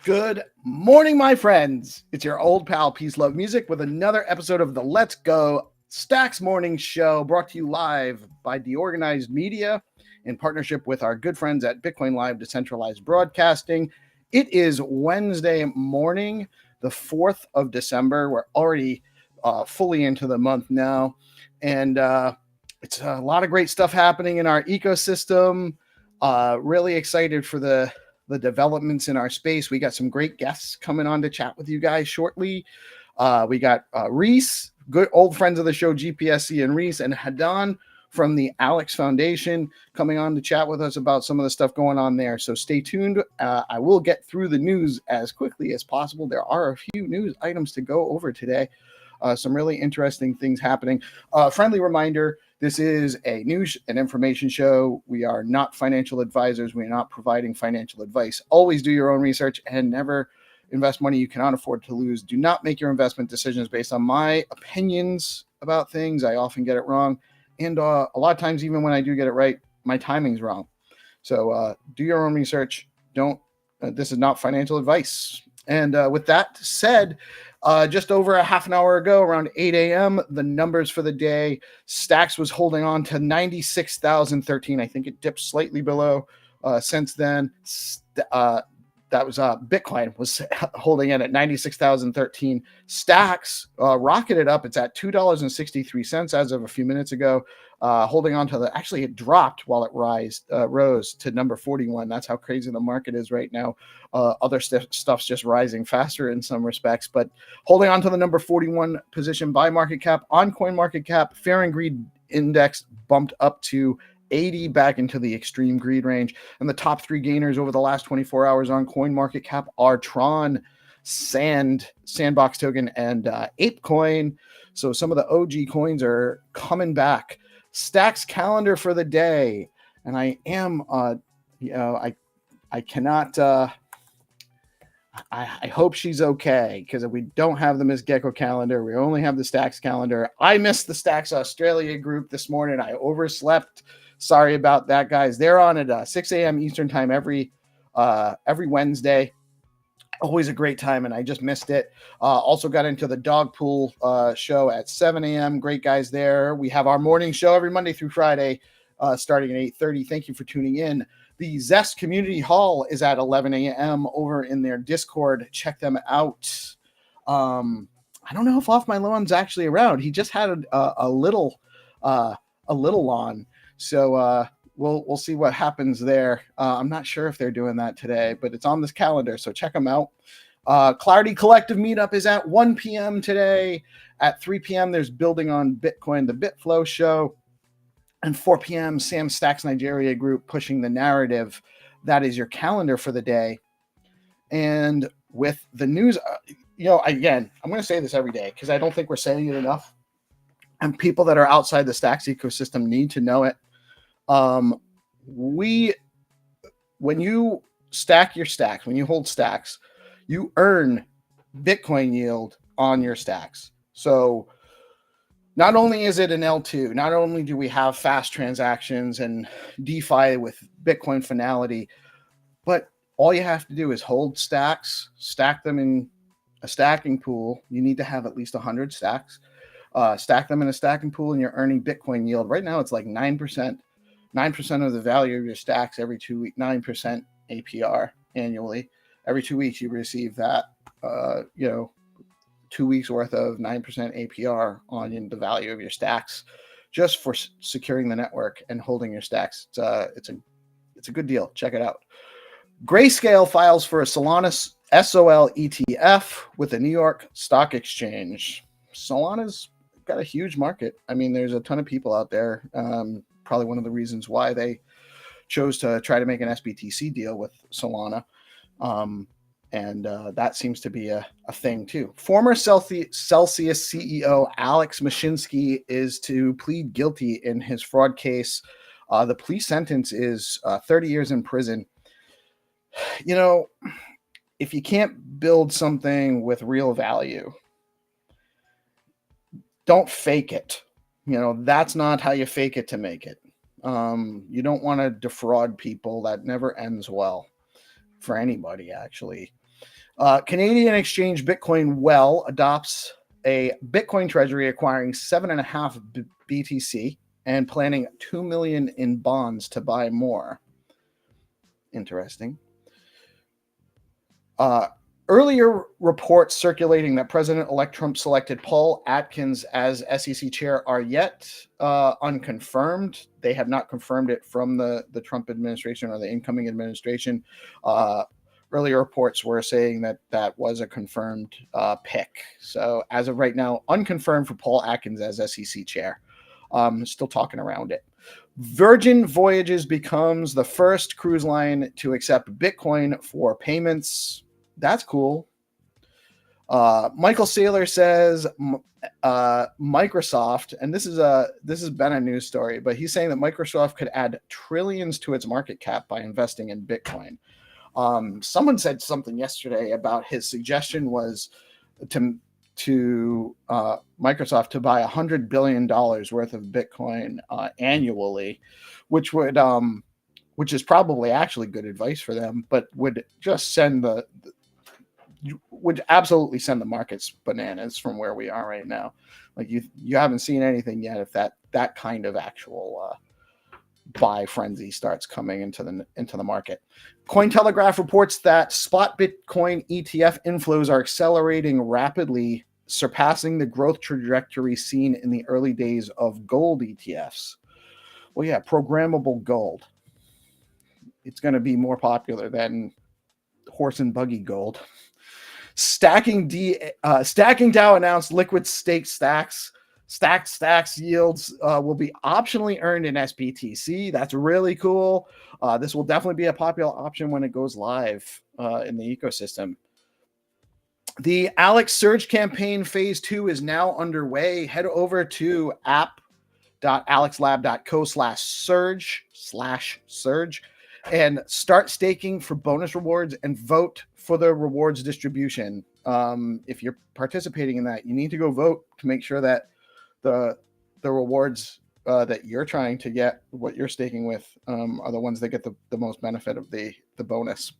Good morning, my friends. It's your old pal PeaceLoveMusic with another episode of the Let's Go Stacks Morning Show, brought to you live by DeOrganized Media in partnership with our good friends at BitcoinLive, Decentralized Broadcasting. It is Wednesday morning, the 4th of December. We're already fully into the month now, and it's a lot of great stuff happening in our ecosystem. Really excited for the developments in our space. We got some great guests coming on to chat with you guys shortly. We got Reece, good old friends of the show, GPSC and Reece, and Hadan from the Alex Foundation coming on to chat with us about some of the stuff going on there. So stay tuned. I will get through the news as quickly as possible. There are a few news items to go over today. Some really interesting things happening. Friendly reminder, this is a news and information show. We are not financial advisors. We are not providing financial advice. Always do your own research and never invest money you cannot afford to lose. Do not make your investment decisions based on my opinions about things. I often get it wrong. And a lot of times, even when I do get it right, my timing's wrong. So do your own research. This is not financial advice. And with that said, just over a half an hour ago, around 8 a.m., the numbers for the day, Stacks was holding on to 96,013. I think it dipped slightly below since then. That was Bitcoin was holding in at 96,013. Stacks rocketed up. It's at $2.63 as of a few minutes ago. Holding on to actually it dropped while it rose to number 41. That's how crazy the market is right now. Other stuff's just rising faster in some respects, but holding on to the number 41 position by market cap on CoinMarketCap. Fear and Greed Index bumped up to 80, back into the extreme greed range. And the top three gainers over the last 24 hours on CoinMarketCap are Tron, Sandbox Token, and ApeCoin. So some of the OG coins are coming back. Stacks calendar for the day, and I am, I cannot. I hope she's okay, because if we don't have the Miss Gecko calendar, we only have the Stacks calendar. I missed the Stacks Australia group this morning. I overslept. Sorry about that, guys. They're on at 6 a.m. Eastern time every Wednesday. Always a great time, and I just missed it. Also got into the dog pool show at 7 a.m. Great guys there. We have our morning show every Monday through Friday, starting at 8:30. Thank you for tuning in. The Zest Community Hall is at 11 a.m. over in their Discord. Check them out. I don't know if Off My Lawn's actually around. He just had a little lawn, so we'll see what happens there. I'm not sure if they're doing that today, but it's on this calendar, so check them out. Clarity Collective meetup is at 1 p.m. today. At 3 p.m., there's Building on Bitcoin, the BitFlow show. And 4 p.m., Sam Stacks Nigeria group pushing the narrative. That is your calendar for the day. And with the news, again, I'm going to say this every day because I don't think we're saying it enough. And people that are outside the Stacks ecosystem need to know it. When you stack your stacks, when you hold stacks, you earn Bitcoin yield on your stacks. So not only is it an L2, not only do we have fast transactions and DeFi with Bitcoin finality, but all you have to do is hold stacks, stack them in a stacking pool. You need to have at least 100 stacks. Stack them in a stacking pool and you're earning Bitcoin yield. Right now it's like 9%. 9% of the value of your stacks every 2 weeks, 9% APR annually. Every 2 weeks you receive that, 2 weeks worth of 9% APR on the value of your stacks just for securing the network and holding your stacks. It's a good deal. Check it out. Grayscale files for a Solana SOL ETF with the New York Stock Exchange. Solana's got a huge market. I mean, there's a ton of people out there. Probably one of the reasons why they chose to try to make an SBTC deal with Solana. And that seems to be a thing too. Former Celsius CEO Alex Mashinsky is to plead guilty in his fraud case. The plea sentence is 30 years in prison. If you can't build something with real value, don't fake it. That's not how you fake it to make it. You don't want to defraud people. That never ends well for anybody, actually. Canadian exchange Bitcoin Well adopts a Bitcoin treasury acquiring 7.5 BTC and planning $2 million in bonds to buy more. Interesting. Earlier reports circulating that President-elect Trump selected Paul Atkins as SEC chair are yet unconfirmed. They have not confirmed it from the Trump administration or the incoming administration. Earlier reports were saying that was a confirmed pick. So as of right now, unconfirmed for Paul Atkins as SEC chair. Still talking around it. Virgin Voyages becomes the first cruise line to accept Bitcoin for payments. That's cool. Michael Saylor says Microsoft, and this has been a news story, but he's saying that Microsoft could add trillions to its market cap by investing in Bitcoin. Someone said something yesterday about his suggestion was to Microsoft to buy $100 billion worth of Bitcoin annually, which is probably actually good advice for them, but would just would absolutely send the markets bananas from where we are right now. Like you haven't seen anything yet if that kind of actual buy frenzy starts coming into the market. Cointelegraph reports that spot Bitcoin ETF inflows are accelerating rapidly, surpassing the growth trajectory seen in the early days of gold ETFs. Well, yeah, programmable gold. It's going to be more popular than horse and buggy gold. Stacking DAO announced liquid stake stacks. Stacks yields will be optionally earned in SBTC. That's really cool. This will definitely be a popular option when it goes live in the ecosystem. The Alex Surge campaign phase 2 is now underway. Head over to app.alexlab.co/surge and start staking for bonus rewards and vote for the rewards distribution. If you're participating in that, you need to go vote to make sure that the rewards that you're trying to get, what you're staking with, are the ones that get the most benefit of the bonus.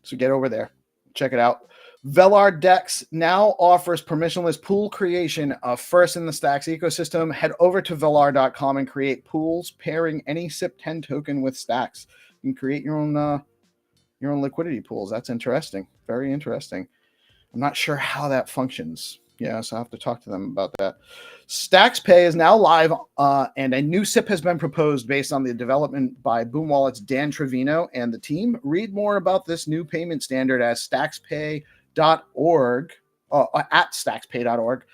So get over there, check it out. Velar Dex now offers permissionless pool creation, first in the Stacks ecosystem. Head over to velar.com and create pools pairing any SIP10 token with Stacks. You can create your own liquidity pools. That's interesting. Very interesting. I'm not sure how that functions. Yeah, so I have to talk to them about that. Stacks Pay is now live, and a new SIP has been proposed based on the development by Boom Wallet's Dan Trevino and the team. Read more about this new payment standard at stackspay.org, at stackspay.org.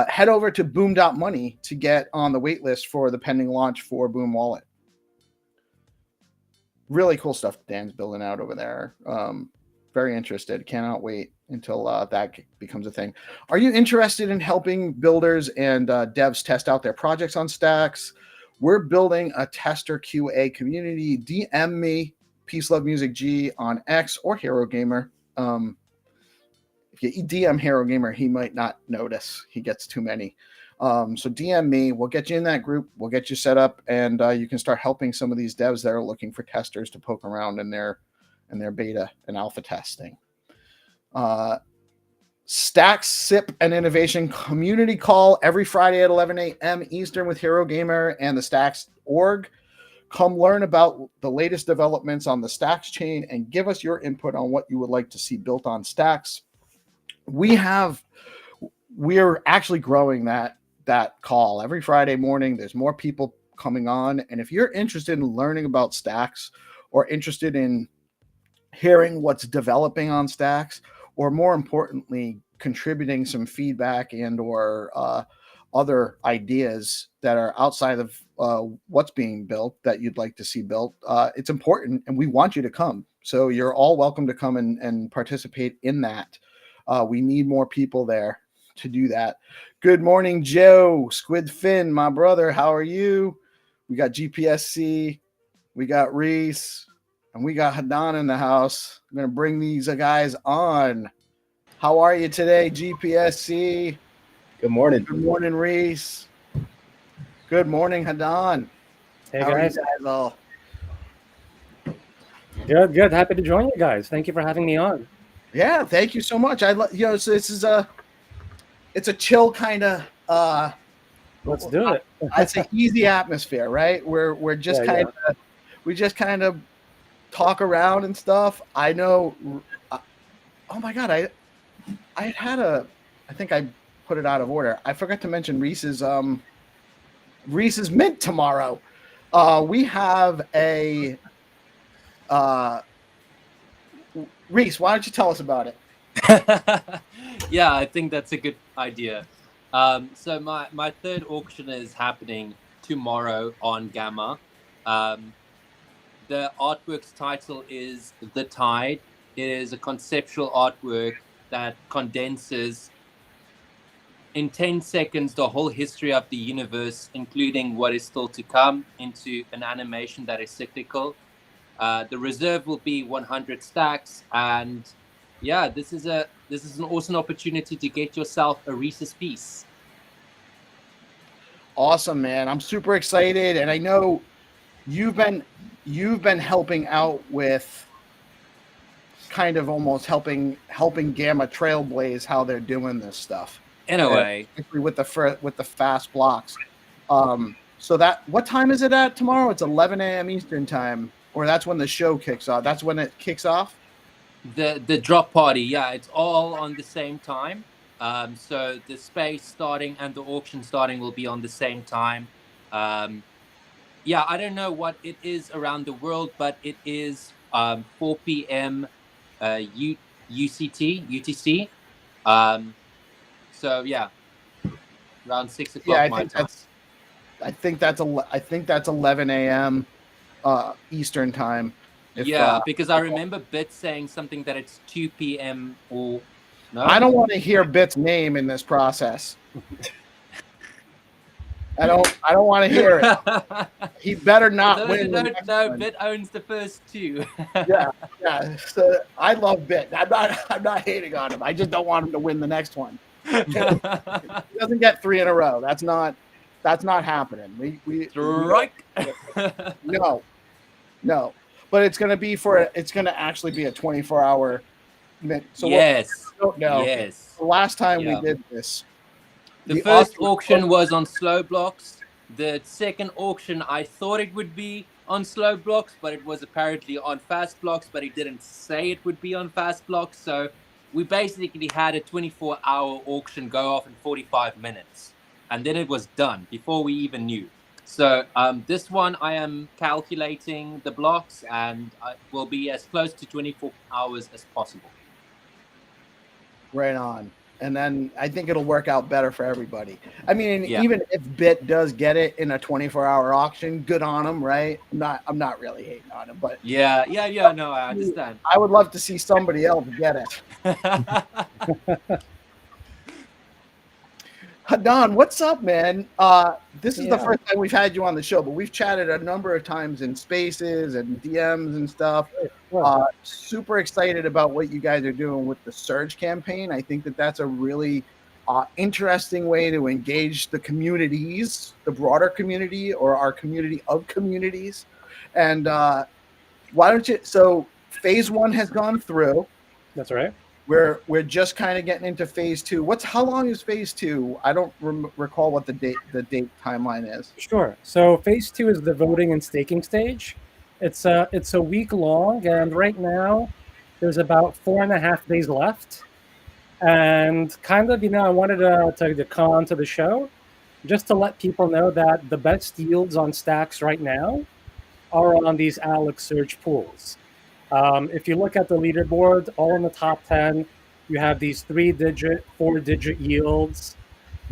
Head over to boom.money to get on the wait list for the pending launch for Boom Wallet. Really cool stuff Dan's building out over there. Very interested. Cannot wait until that becomes a thing. Are you interested in helping builders and devs test out their projects on Stacks? We're building a tester QA community. DM me, PeaceLoveMusic G on X or Hero Gamer. If you DM Hero Gamer, he might not notice. He gets too many. So DM me. We'll get you in that group. We'll get you set up, and you can start helping some of these devs that are looking for testers to poke around in their beta and alpha testing. Stacks SIP and Innovation Community Call every Friday at 11 a.m. Eastern with Hero Gamer and the Stacks org. Come learn about the latest developments on the Stacks chain and give us your input on what you would like to see built on Stacks. We're actually growing that call every Friday morning. There's more people coming on, and if you're interested in learning about Stacks or interested in hearing what's developing on Stacks, or more importantly, contributing some feedback and or other ideas that are outside of what's being built that you'd like to see built, it's important, and we want you to come. So you're all welcome to come and participate in that. We need more people there to do that. Good morning, Joe, Squid Fin, my brother. How are you? We got GPSC, we got Reece, and we got Hadan in the house. I'm going to bring these guys on. How are you today, GPSC? Good morning. Good morning, Reece. Good morning, Hadan. Hey, How guys. are you guys all? Good. Happy to join you guys. Thank you for having me on. Yeah, thank you so much. So this is it's a chill kind of Let's do it. It's an easy atmosphere, right? We're just we just kind of talk around and stuff. I know. Oh my God, I think I put it out of order. I forgot to mention Reece's mint tomorrow. We have a Reece. Why don't you tell us about it? Yeah, I think that's a good idea. So my third auction is happening tomorrow on Gamma. The artwork's title is The Tide. It is a conceptual artwork that condenses in 10 seconds the whole history of the universe, including what is still to come, into an animation that is cyclical. The reserve will be 100 stacks, and yeah, this is an awesome opportunity to get yourself a Reese's piece. Awesome, man. I'm super excited, and I know you've been helping out with kind of almost helping Gamma trailblaze how they're doing this stuff. In a way, with the fast blocks. So that, what time is it at tomorrow? It's 11 a.m. Eastern time, or that's when the show kicks off. That's when it kicks off. The drop party, yeah, it's all on the same time. So the space starting and the auction starting will be on the same time. Yeah, I don't know what it is around the world, but it is 4 p.m. UTC. So yeah, around 6 o'clock. Yeah, I think that's 11 a.m. Eastern time. Because I remember Bit saying something that it's 2 p.m. or no. I don't want to hear Bit's name in this process. I don't want to hear it. He better not win. No, Bit owns the first two. yeah. So I love Bit. I'm not hating on him. I just don't want him to win the next one. He doesn't get 3 in a row. That's not happening. We strike. No. But it's gonna actually be a 24-hour So Yes. what don't know, Yes. the last time we Yeah. did this, The first auction auction was on slow blocks. The second auction, I thought it would be on slow blocks, but it was apparently on fast blocks, but it didn't say it would be on fast blocks. So we basically had a 24-hour auction go off in 45 minutes. And then it was done before we even knew. So this one, I am calculating the blocks and I will be as close to 24 hours as possible. right on. And then I think it'll work out better for everybody. I mean, Yeah. even if Bit does get it in a 24-hour auction, good on him, right? I'm not really hating on him, but Yeah. No, I understand. I would love to see somebody else get it. Hadan, what's up, man? This is the first time we've had you on the show, but we've chatted a number of times in spaces and DMs and stuff. Super excited about what you guys are doing with the Surge campaign. I think that that's a really interesting way to engage the communities, the broader community, or our community of communities. And why don't you? So phase 1 has gone through. That's right. We're just kind of getting into phase 2. How long is phase 2? I don't recall what the date timeline is. Sure. So phase 2 is the voting and staking stage. It's a week long, and right now there's about 4.5 days left. And kind of, I wanted to come on to the show just to let people know that the best yields on stacks right now are on these Alex Surge pools. If you look at the leaderboard, all in the top 10, you have these 3-digit, 4-digit yields.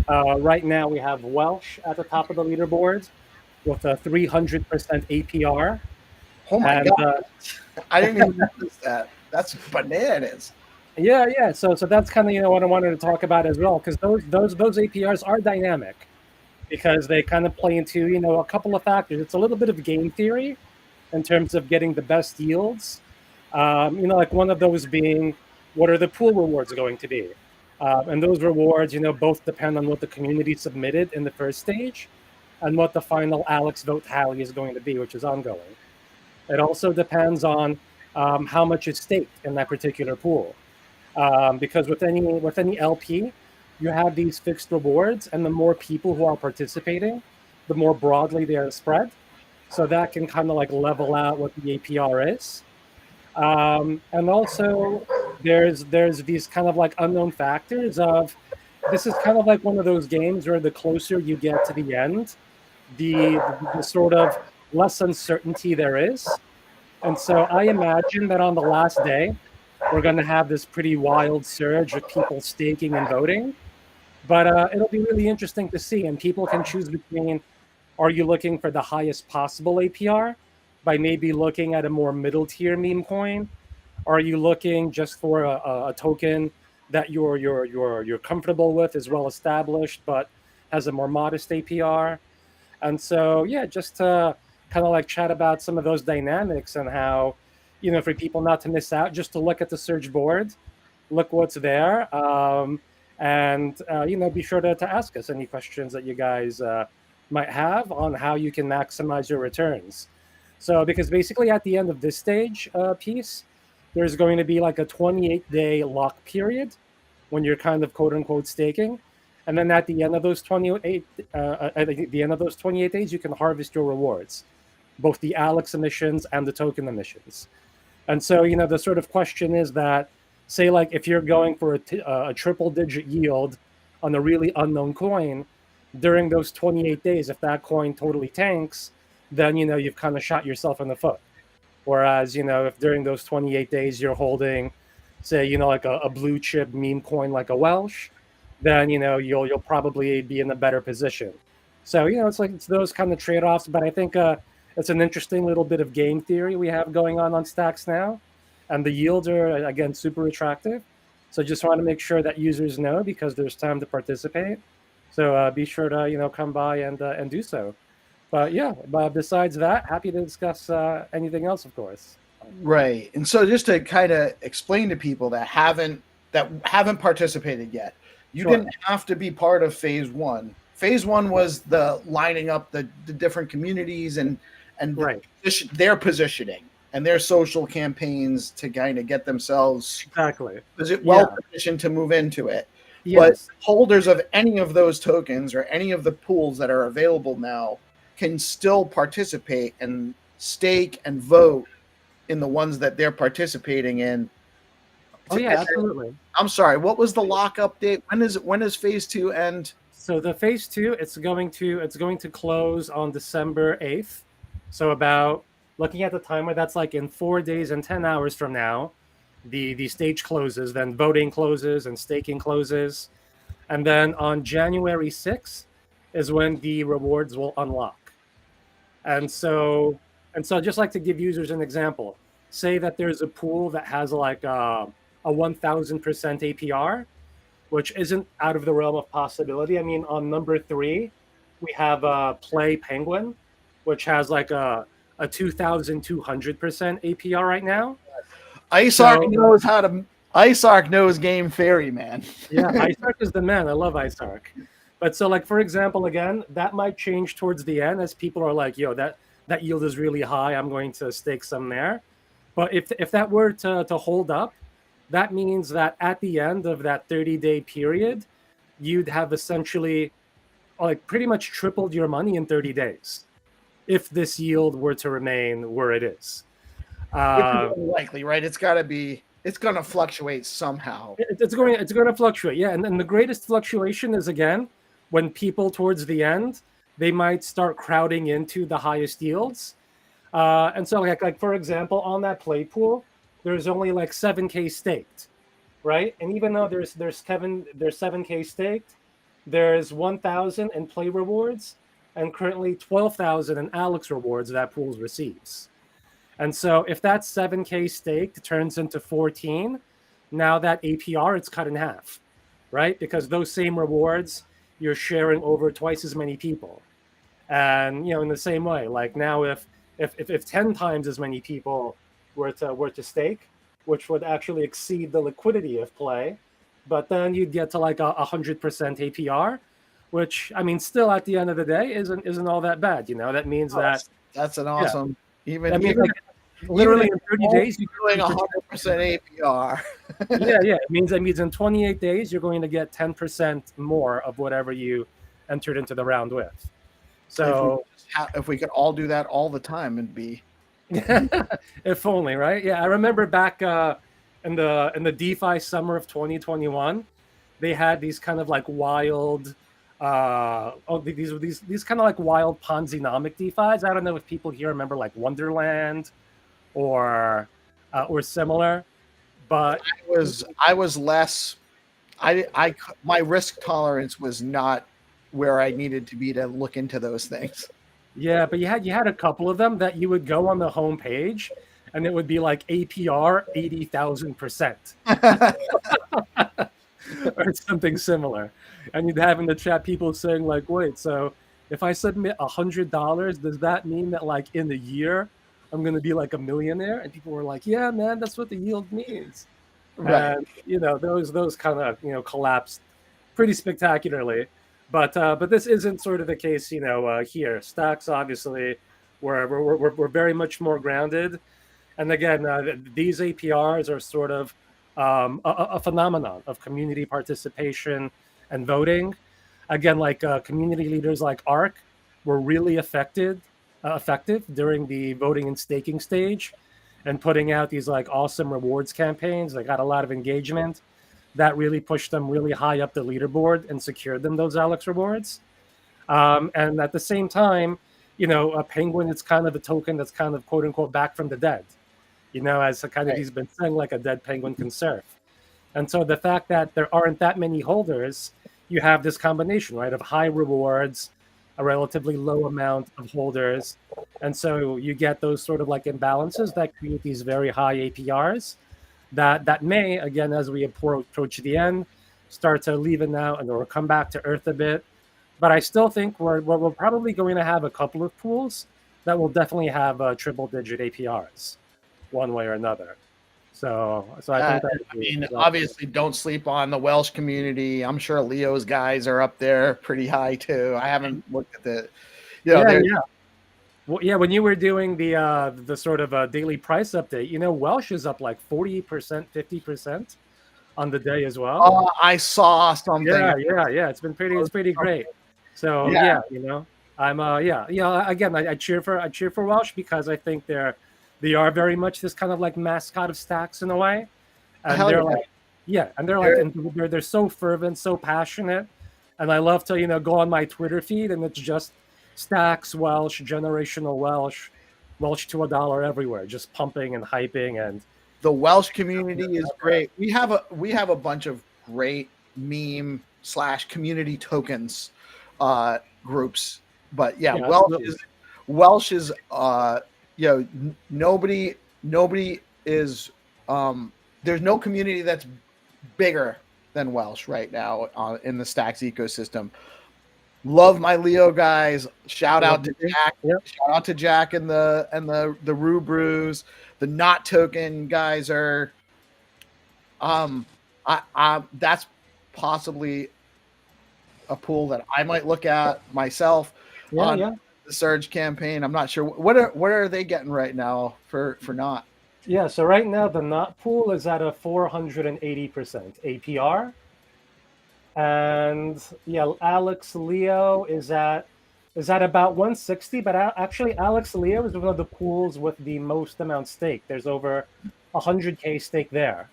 Right now, we have Welsh at the top of the leaderboard with a 300% APR. Oh my God. I didn't even notice that. That's bananas. Yeah. So that's kind of what I wanted to talk about as well, because those APRs are dynamic, because they kind of play into a couple of factors. It's a little bit of game theory in terms of getting the best yields. Like one of those being, what are the pool rewards going to be? And those rewards, both depend on what the community submitted in the first stage and what the final Alex vote tally is going to be, which is ongoing. It also depends on how much is staked in that particular pool. Because with any LP, you have these fixed rewards, and the more people who are participating, the more broadly they are spread. So that can kind of like level out what the APR is. And also, there's these kind of like unknown factors of, this is kind of like one of those games where the closer you get to the end, the sort of less uncertainty there is. And so I imagine that on the last day, we're going to have this pretty wild surge of people staking and voting. But it'll be really interesting to see. And people can choose between, are you looking for the highest possible APR by maybe looking at a more middle tier meme coin? Are you looking just for a token that you're comfortable with, is well established, but has a more modest APR? And so, yeah, just to kind of like chat about some of those dynamics and how, for people not to miss out, just to look at the Surge board, look what's there, and be sure to ask us any questions that you guys might have on how you can maximize your returns. So, because basically at the end of this stage piece, there's going to be like a 28-day lock period when you're kind of quote unquote staking. And then at the end of those 28 days, you can harvest your rewards, both the Alex emissions and the token emissions. And so, the sort of question is that, say, like if you're going for a triple-digit yield on a really unknown coin, during those 28 days, if that coin totally tanks, then, you've kind of shot yourself in the foot. Whereas, if during those 28 days you're holding, say, like a blue chip meme coin like a Welsh, then you'll probably be in a better position. So it's those kind of trade-offs. But I think it's an interesting little bit of game theory we have going on stacks now, and the yields are again super attractive. So just want to make sure that users know, because there's time to participate. So be sure to come by and do so. But yeah, but besides that, happy to discuss anything else, of course. Right. And so just to kind of explain to people that haven't participated yet, you didn't have to be part of phase 1. Phase 1 was the lining up the different communities and right. their positioning. and their social campaigns to kind of get themselves Exactly. positioned to move into it. Yes. But holders of any of those tokens or any of the pools that are available now can still participate and stake and vote in the ones that they're participating in. Oh yeah, absolutely. I'm sorry, what was the lockup date? When does phase 2 end? So the phase 2, it's going to close on December 8th. So about, looking at the timer, that's like in 4 days and 10 hours from now, the stage closes, then voting closes and staking closes. And then on January 6th is when the rewards will unlock. And so I'd just like to give users an example. Say that there's a pool that has like a 1000% APR, which isn't out of the realm of possibility. I mean, on number 3, we have Play Penguin, which has like a 2200% APR right now. IceArc knows game theory, man. Yeah, IceArc is the man. I love IceArc. But so, like, for example, again, that might change towards the end as people are like, yo, that yield is really high. I'm going to stake some there. But if that were to hold up, that means that at the end of that 30-day period, you'd have essentially like pretty much tripled your money in 30 days if this yield were to remain where it is. Which is unlikely, right? It's going to fluctuate somehow. It's going to fluctuate, yeah. And the greatest fluctuation is, again, when people towards the end, they might start crowding into the highest yields. And so, like for example, on that play pool, there's only like 7K staked, right? And even though there's 7K staked, there's 1,000 in play rewards, and currently 12,000 in Alex rewards that pools receives. And so if that 7K staked turns into 14, now that APR, it's cut in half, right? Because those same rewards, you're sharing over twice as many people. And, in the same way, like now if 10 times as many people were to stake, which would actually exceed the liquidity of play, but then you'd get to like 100% APR, which, I mean, still at the end of the day isn't all that bad. That means that's an awesome, that means like, literally in 30 days you're doing 100% APR. yeah, it means in 28 days you're going to get 10% more of whatever you entered into the round with. So if we could all do that all the time, it'd be if only, right? Yeah, I remember back in the DeFi summer of 2021, they had these kind of like wild these kind of like wild Ponzi-nomic DeFis. I don't know if people here remember like Wonderland or similar, but I was less. My risk tolerance was not where I needed to be to look into those things. Yeah, but you had a couple of them that you would go on the homepage, and it would be like APR 80,000%, or something similar, and you'd have in the chat people saying like, "Wait, so if I submit $100, does that mean that like in a year I'm going to be like a millionaire?" And people were like, "Yeah, man, that's what the yield means." Right. And those kind of collapsed pretty spectacularly. But this isn't sort of the case, here. Stacks, obviously, we're very much more grounded. And again, these APRs are sort of a phenomenon of community participation and voting. Again, like community leaders like ARC were really effective during the voting and staking stage and putting out these like awesome rewards campaigns. They got a lot of engagement. That really pushed them really high up the leaderboard and secured them those Alex rewards. And at the same time, a Penguin is kind of a token that's kind of quote unquote back from the dead, as a kind of, he's been saying like a dead penguin can surf. And so the fact that there aren't that many holders, you have this combination, right, of high rewards, a relatively low amount of holders. And so you get those sort of like imbalances that create these very high APRs. That may, again, as we approach the end, start to leaven out or come back to earth a bit. But I still think we're probably going to have a couple of pools that will definitely have triple-digit APRs, one way or another. So I think obviously, don't sleep on the Welsh community. I'm sure Leo's guys are up there pretty high too. I haven't looked at the, Well, yeah, when you were doing the sort of daily price update, Welsh is up like 40%, 50% on the day as well. I saw something. Yeah. It's pretty great. So Yeah, I'm again I cheer for Welsh because I think they are very much this kind of like mascot of Stacks in a way, and hell they're yeah. like and they're like They're- and they're so fervent, so passionate, and I love to go on my Twitter feed and it's just Stacks Welsh, generational Welsh to $1 everywhere, just pumping and hyping and the Welsh community is great. We have a bunch of great meme / community tokens groups. But yeah, yeah, absolutely. Welsh is nobody is there's no community that's bigger than Welsh right now in the Stacks ecosystem. Love my Leo guys. Shout out to Jack. Yep. Shout out to Jack and the Rubrews. The not token guys are I that's possibly a pool that I might look at myself on Yeah. the Surge campaign. I'm not sure what are they getting right now for not. Yeah, so right now the not pool is at a 480% APR. And yeah, Alex Leo is at about 160, but actually Alex Leo is one of the pools with the most amount stake. There's over 100K stake there.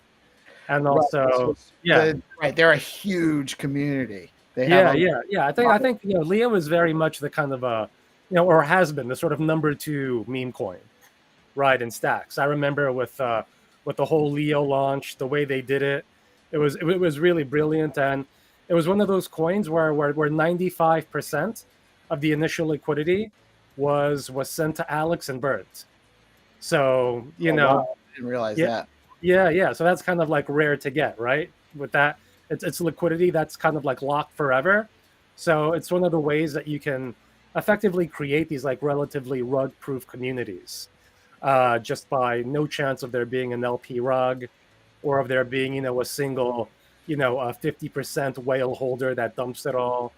And also, yeah. They're a huge community. They Yeah, have yeah. I think Leo is very much the kind of or has been the sort of number 2 meme coin, right, in Stacks. I remember with the whole Leo launch, the way they did it, it was really brilliant, and it was one of those coins where 95% of the initial liquidity was sent to Alex and Bert. So wow, I didn't realize that. yeah. So that's kind of like rare to get, right? With that, it's liquidity that's kind of like locked forever. So it's one of the ways that you can effectively create these like relatively rug-proof communities, just by no chance of there being an LP rug, or of there being a single a 50% whale holder that dumps it all.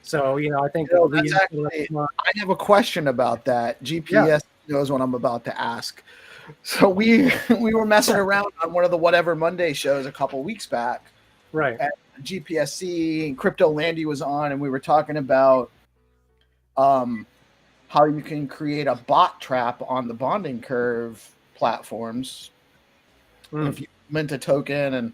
So I think That's actually, I have a question about that. GPS knows what I'm about to ask. So we were messing around on one of the Whatever Monday shows a couple weeks back. right. And GPSC and Crypto Landy was on, and we were talking about how you can create a bot trap on the bonding curve platforms if you mint a token. And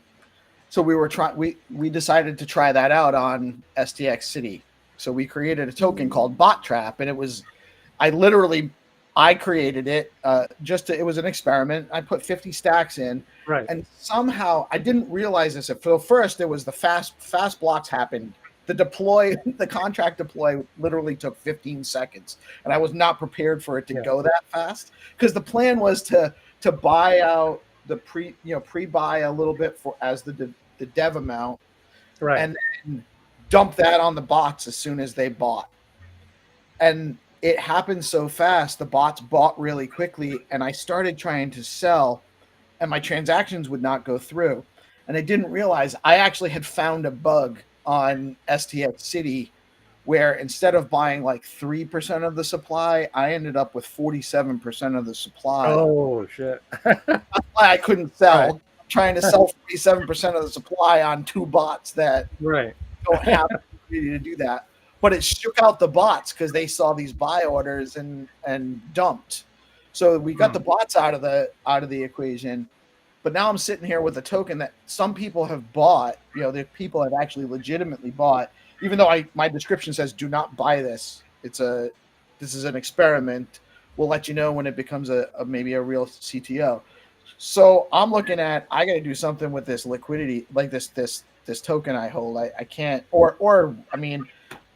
so we decided to try that out on STX City. So we created a token called Bot Trap, and it was I created it it was an experiment. I put 50 stacks in, Right. and somehow I didn't realize this. At first, there was the fast blocks happened. The contract deploy literally took 15 seconds, and I was not prepared for it to go that fast, because the plan was to buy out the pre-buy a little bit as the dev amount, Right. and then dump that on the bots as soon as they bought. And it happened so fast, the bots bought really quickly, and I started trying to sell, and my transactions would not go through. And I didn't realize I actually had found a bug on STX City where instead of buying like 3% of the supply, I ended up with 47% of the supply. Oh shit. That's why I couldn't sell. Right. I'm trying to sell 47% of the supply on 2 bots that Right. don't have the ability to do that. But it shook out the bots because they saw these buy orders and dumped. So we got the bots out of the equation. But now I'm sitting here with a token that some people have bought. The people have actually legitimately bought, even though my description says do not buy this. This is an experiment. We'll let you know when it becomes maybe a real CTO. So I'm looking at, I got to do something with this liquidity, like this token I hold. I can't, or I mean,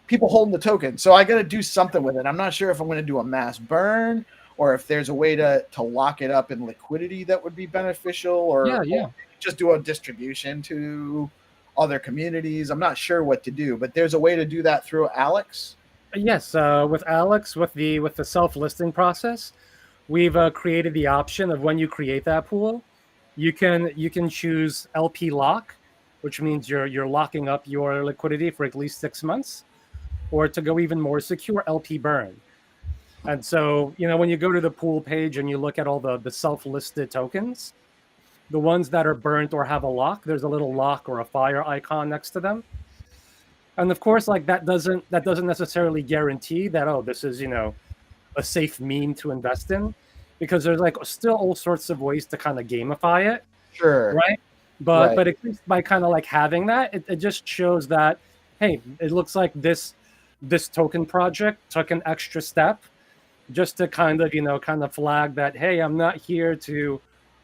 people holding the token. So I got to do something with it. I'm not sure if I'm going to do a mass burn, or if there's a way to lock it up in liquidity that would be beneficial, or just do a distribution to other communities. I'm not sure what to do, but there's a way to do that through Alex. Yes, with Alex, with the self-listing process, we've created the option of when you create that pool, you can choose LP lock, which means you're locking up your liquidity for at least 6 months, or to go even more secure, LP burn. And so, when you go to the pool page and you look at all the self-listed tokens, the ones that are burnt or have a lock, there's a little lock or a fire icon next to them. And of course, like that doesn't necessarily guarantee that, oh, this is, a safe meme to invest in, because there's like still all sorts of ways to kind of gamify it. Sure. Right. But at least by kind of like having that, it just shows that, hey, it looks like this token project took an extra step just to kind of flag that, hey, I'm not here to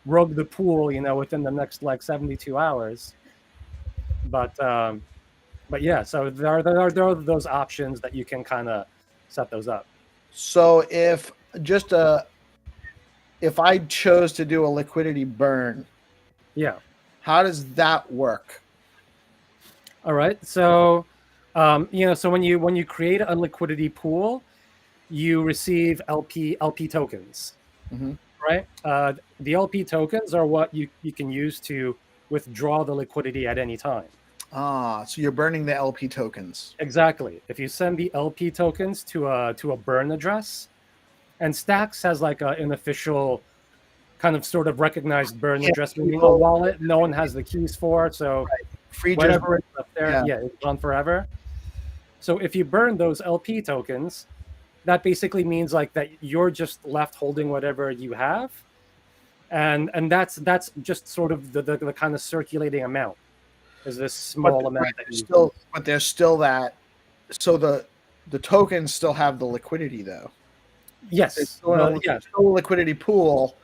rogue the pool, within the next like 72 hours. But yeah, so there are those options that you can kind of set those up. So if I chose to do a liquidity burn, yeah, how does that work? All right. So, so when you create a liquidity pool, you receive LP tokens, right? The LP tokens are what you can use to withdraw the liquidity at any time. So you're burning the LP tokens. Exactly. If you send the LP tokens to a burn address, and Stacks has like an official kind of sort of recognized burn address, meaning a wallet no one has the keys for, so free whatever is up there, it's gone forever. So if you burn those LP tokens, that basically means like that you're just left holding whatever you have, and that's just sort of the kind of circulating amount is this small amount. But there's still that. So the tokens still have the liquidity though. Yes. It's still a liquidity pool.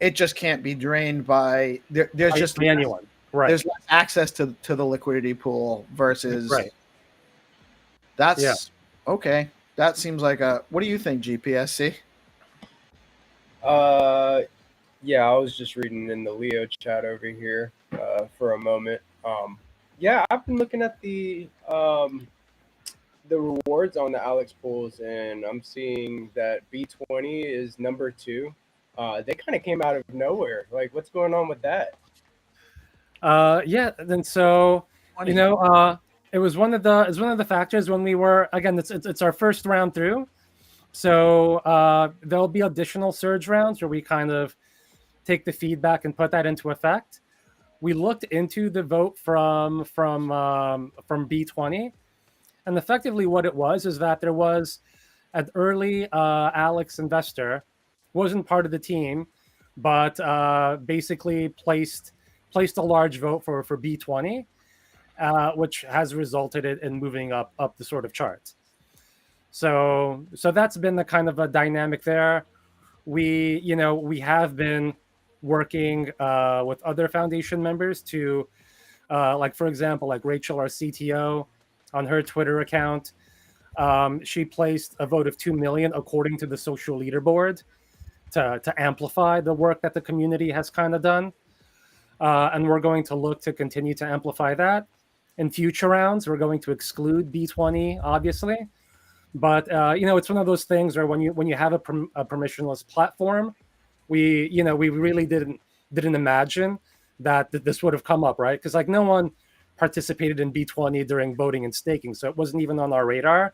It just can't be drained by there's just by anyone. Right. There's less access to the liquidity pool versus That's okay. That seems like a. What do you think, GPSC? Yeah, I was just reading in the Leo chat over here for a moment. Yeah, I've been looking at the rewards on the Alex pools, and I'm seeing that B20 is number 2. They kind of came out of nowhere. Like, what's going on with that? Yeah, and so it was one of the factors when we were, again, it's our first round through, so there'll be additional surge rounds where we kind of take the feedback and put that into effect. We looked into the vote from B20, and effectively what it was is that there was an early Alex investor, wasn't part of the team, but basically placed a large vote for B20, which has resulted in moving up the sort of charts. So that's been the kind of a dynamic there. We have been working with other foundation members to, like, for example, like Rachel, our CTO, on her Twitter account, she placed a vote of 2 million according to the social leaderboard to amplify the work that the community has kind of done. And we're going to look to continue to amplify that. In future rounds, we're going to exclude B20, obviously. But it's one of those things where when you have a permissionless platform, we really didn't imagine that this would have come up, right? Because like no one participated in B20 during voting and staking, so it wasn't even on our radar.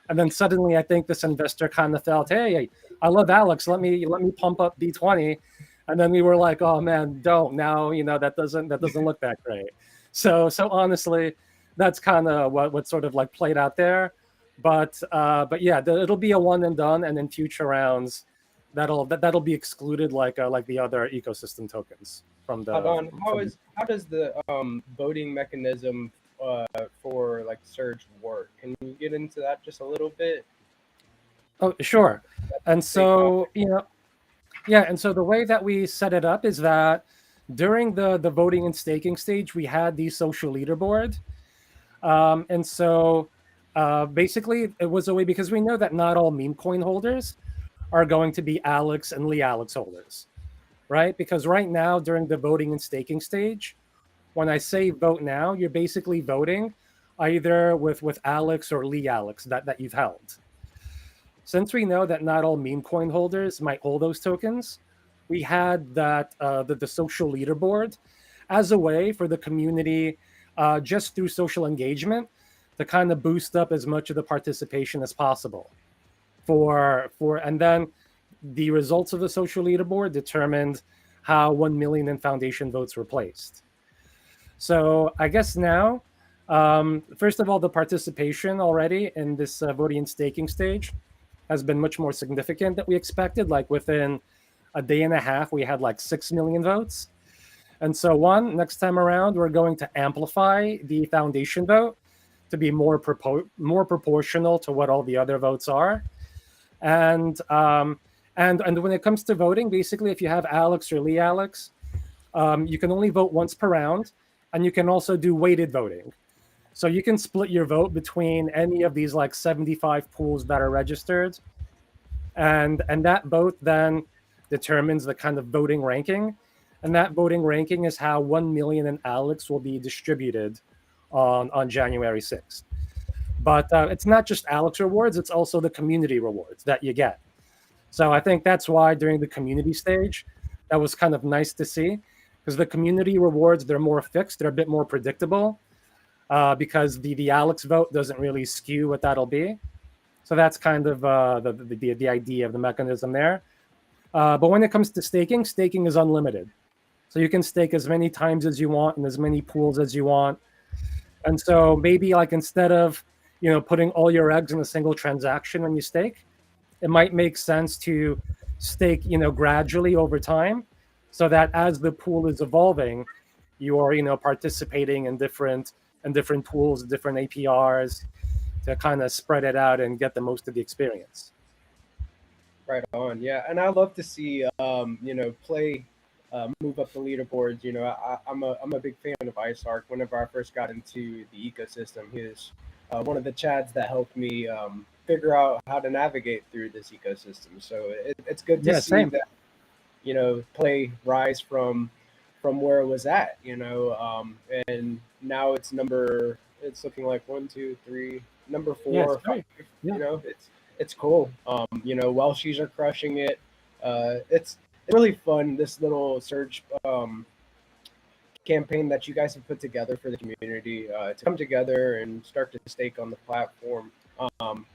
And then suddenly, I think this investor kind of felt, hey, I love Alex, let me pump up B20. And then we were like, oh man, don't now, that doesn't look that great. So honestly, that's kind of what sort of like played out there. But yeah, it'll be a one and done, and in future rounds, that'll be excluded like the other ecosystem tokens from the. Hadan, how does the voting mechanism for like Surge work? Can you get into that just a little bit? Oh, sure. And so and so the way that we set it up is that during the voting and staking stage, we had the social leaderboard, and so basically it was a way, because we know that not all meme coin holders are going to be Alex and Lee Alex holders, right? Because right now during the voting and staking stage, when I say vote now, you're basically voting either with Alex or Lee Alex that you've held. Since we know that not all meme coin holders might hold those tokens, we had that the social leaderboard as a way for the community, just through social engagement, to kind of boost up as much of the participation as possible. and then the results of the social leaderboard determined how 1 million in foundation votes were placed. So I guess now, first of all, the participation already in this voting and staking stage has been much more significant than we expected. Like within a day and a half, we had like 6 million votes. And so next time around, we're going to amplify the foundation vote to be more proportional to what all the other votes are. And when it comes to voting, basically, if you have Alex or Lee Alex, you can only vote once per round, and you can also do weighted voting. So you can split your vote between any of these like 75 pools that are registered, and that vote then determines the kind of voting ranking, and that voting ranking is how 1 million in Alex will be distributed on January 6th. But it's not just Alex rewards, it's also the community rewards that you get. So I think that's why during the community stage, that was kind of nice to see, because the community rewards, they're more fixed, they're a bit more predictable, because the Alex vote doesn't really skew what that'll be. So that's kind of the idea of the mechanism there. But when it comes to staking, staking is unlimited. So you can stake as many times as you want and as many pools as you want. And so maybe like instead of, putting all your eggs in a single transaction when you stake, it might make sense to stake, gradually over time, so that as the pool is evolving, you are, participating in different pools, different APRs, to kind of spread it out and get the most of the experience. Right on. Yeah. And I love to see, play move up the leaderboards. I'm a big fan of IceArc. Whenever I first got into the ecosystem, he was one of the chads that helped me figure out how to navigate through this ecosystem. So it's good to see that, play rise from where it was at, and now it's looking like 1, 2, 3, number 4 or 5. Yeah. It's cool. Welshies are crushing it. It's really fun, this little search campaign that you guys have put together for the community to come together and start to stake on the platform.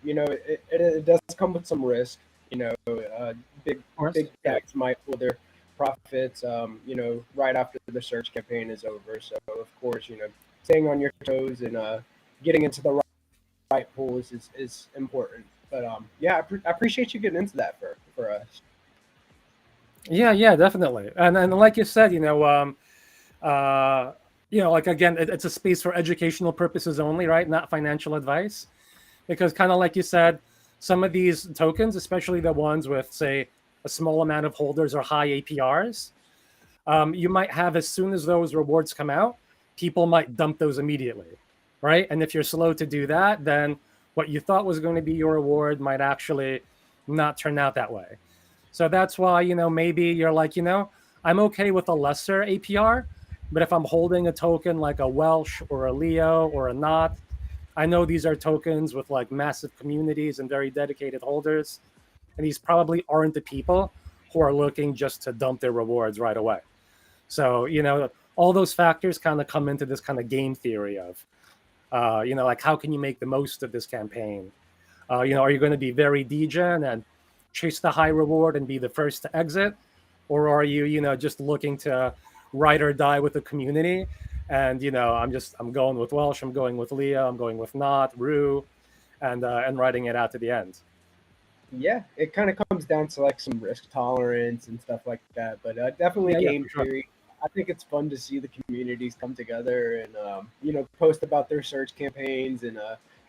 It does come with some risk. Big techs might pull their profits, right after the search campaign is over. So of course, staying on your toes and getting into the right pools is important. But I appreciate you getting into that for us. Yeah, definitely. And like you said, like again, it's a space for educational purposes only, right? Not financial advice, because kind of like you said, some of these tokens, especially the ones with, say, a small amount of holders or high APRs, you might have, as soon as those rewards come out, people might dump those immediately, right? And if you're slow to do that, then what you thought was going to be your reward might actually not turn out that way. So that's why, maybe you're like, I'm okay with a lesser APR, but if I'm holding a token like a Welsh or a Leo or a Not, I know these are tokens with like massive communities and very dedicated holders. And these probably aren't the people who are looking just to dump their rewards right away. So, all those factors kind of come into this kind of game theory of, like how can you make the most of this campaign? Are you going to be very degen and chase the high reward and be the first to exit? Or are you, just looking to ride or die with the community? And, I'm going with Welsh, I'm going with Leo, I'm going with Not, Rue, and riding it out to the end. Yeah, it kind of comes down to like some risk tolerance and stuff like that. But definitely game theory. I think it's fun to see the communities come together and, post about their search campaigns and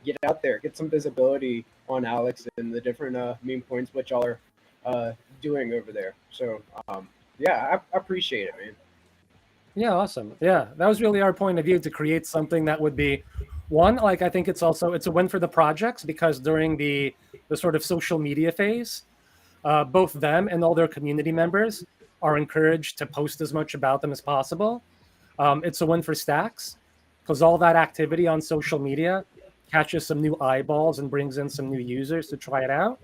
get out there, get some visibility on Alex and the different meme points which y'all are doing over there. So, I appreciate it, man. Yeah, awesome. Yeah, that was really our point of view, to create something that would be one, like I think it's a win for the projects, because during the sort of social media phase, both them and all their community members are encouraged to post as much about them as possible. It's a win for Stacks, because all that activity on social media catches some new eyeballs and brings in some new users to try it out.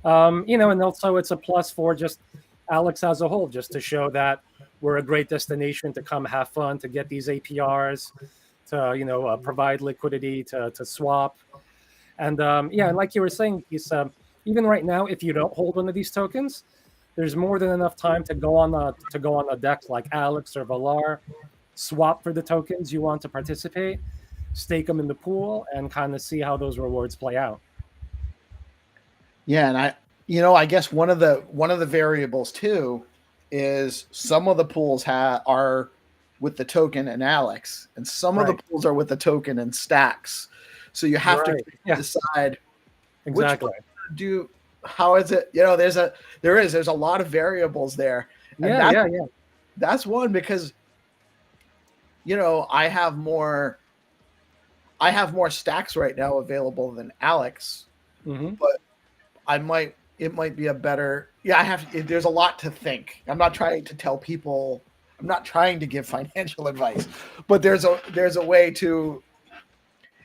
And also it's a plus for just Alex as a whole, just to show that we're a great destination to come have fun, to get these APRs, to provide liquidity, to swap. And like you were saying, even right now, if you don't hold one of these tokens, there's more than enough time to go on a deck like Alex or Valar, swap for the tokens you want to participate, stake them in the pool, and kind of see how those rewards play out. Yeah, and I guess one of the variables too is some of the pools are with the token and Alex, and some of the pools are with the token and Stacks. So you have to decide exactly which one to do. How is it? There's a lot of variables there. And that's one because I have more Stacks right now available than Alex, but it might be a better. There's a lot to think. I'm not trying to tell people. I'm not trying to give financial advice, but there's a way to.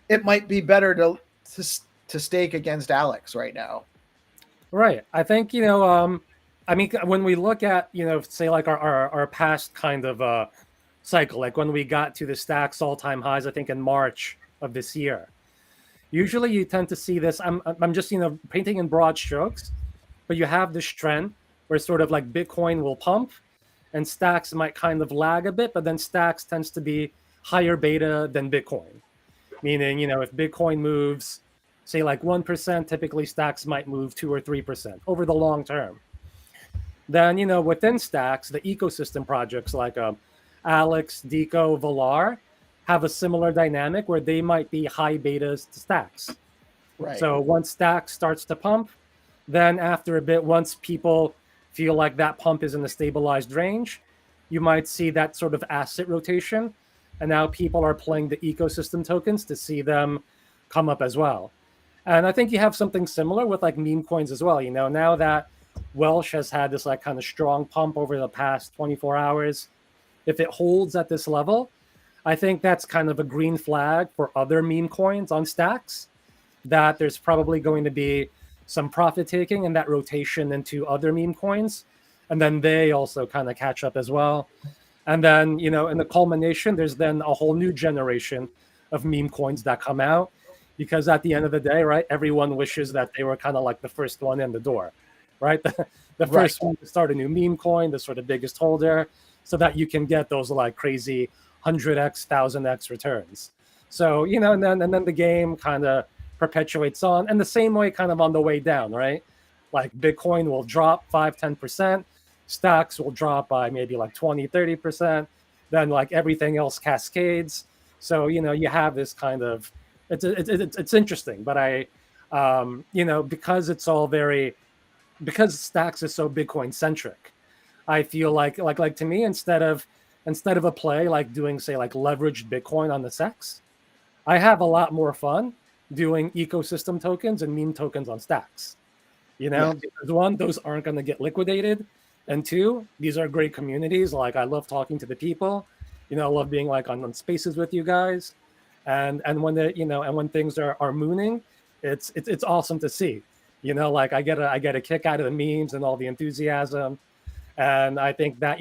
It might be better to stake against Alex right now. Right. I think I mean, when we look at say like our past kind of cycle, like when we got to the Stacks all-time highs, I think in March of this year. Usually you tend to see this. I'm just painting in broad strokes, but you have this trend where sort of like Bitcoin will pump, and Stacks might kind of lag a bit, but then Stacks tends to be higher beta than Bitcoin. Meaning, if Bitcoin moves, say like 1%, typically Stacks might move 2 or 3% over the long term. Then within Stacks, the ecosystem projects like Alex, Deco, Valar have a similar dynamic where they might be high betas to Stacks. Right. So once Stacks starts to pump, then after a bit, once people feel like that pump is in a stabilized range, you might see that sort of asset rotation. And now people are playing the ecosystem tokens to see them come up as well. And I think you have something similar with like meme coins as well. Now that Welsh has had this like kind of strong pump over the past 24 hours, if it holds at this level, I think that's kind of a green flag for other meme coins on Stacks, that there's probably going to be some profit taking and that rotation into other meme coins. And then they also kind of catch up as well. And then, in the culmination, there's then a whole new generation of meme coins that come out, because at the end of the day, right, everyone wishes that they were kind of like the first one in the door, right? The first one to start a new meme coin, the sort of biggest holder, so that you can get those like crazy 100x, 1000x returns. So, and then the game kind of perpetuates on, and the same way kind of on the way down, right? Like Bitcoin will drop 5-10%. Stocks will drop by maybe like 20-30%. Then like everything else cascades. So you have this kind of it's interesting, but because it's all because Stacks is so Bitcoin centric, I feel like to me, instead of a play like doing say like leveraged Bitcoin on the SEX, I have a lot more fun doing ecosystem tokens and meme tokens on Stacks. Because one, those aren't going to get liquidated. And two, these are great communities. Like I love talking to the people, I love being like on spaces with you guys. And when when things are mooning, it's awesome to see, like I get a kick out of the memes and all the enthusiasm. And I think that,